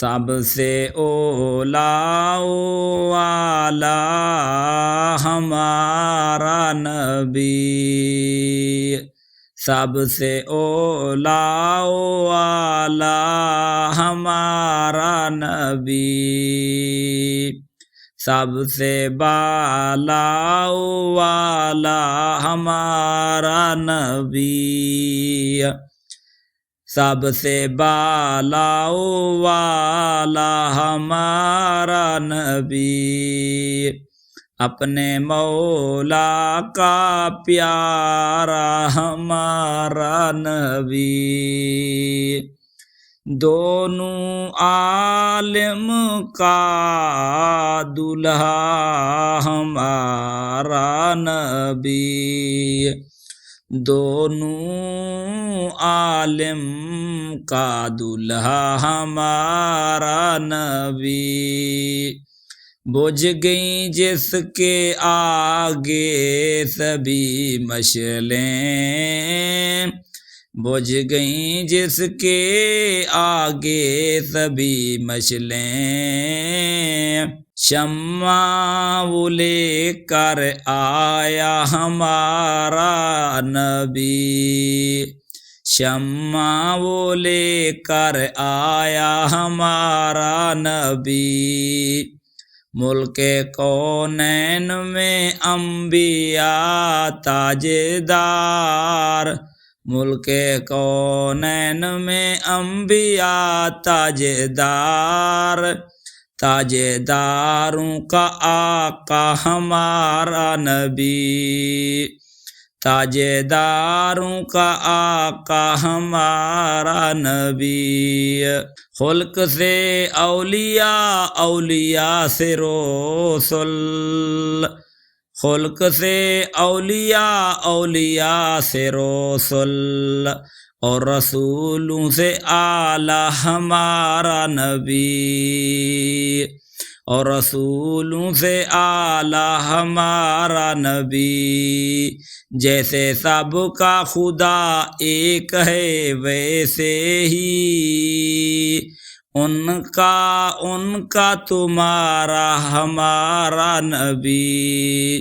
سب سے اولا والا ہمارا نبی، سب سے اولا والا ہمارا نبی، سب سے بالا والا ہمارا نبی، سب سے بالا والا ہمارا نبی، اپنے مولا کا پیارا ہمارا نبی، دونوں عالم کا دلہا ہمارا نبی، دونوں عالم کا دلہا ہمارا نبی، بجھ گئیں جس کے آگے سبھی مشعلیں، بجھ گئیں جس کے آگے سبھی مشعلیں، شمع وہ لے کر آیا ہمارا نبی، شمع وہ لے کر آیا ہمارا نبی، ملک کونین میں انبیاء تاجدار، ملک کونین میں انبیاء تاجدار، تاجداروں کا آقا ہمارا نبی، تاجداروں کا آقا ہمارا نبی، خلق سے اولیاء، اولیاء سے رسل، خلق سے اولیاء، اولیاء سے رسل، اور رسولوں سے اعلیٰ ہمارا نبی، اور رسولوں سے اعلیٰ ہمارا نبی، جیسے سب کا خدا ایک ہے ویسے ہی ان کا تمہارا ہمارا نبی،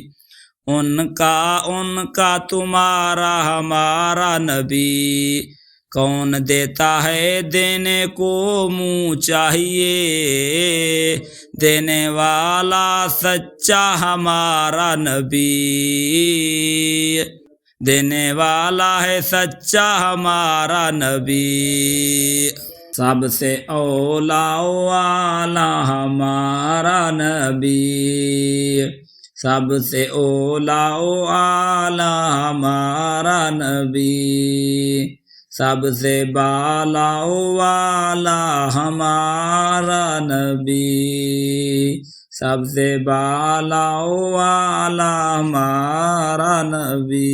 ان کا تمہارا ہمارا نبی، کون دیتا ہے دینے کو منہ چاہیے، دینے والا سچا ہمارا نبی، دینے والا ہے سچا ہمارا نبی، سب سے اولا والا ہمارا نبی، سب سے اولا والا ہمارا نبی، سب سے بالا والا ہمارا نبی، سب سے بالا والا ہمارا نبی۔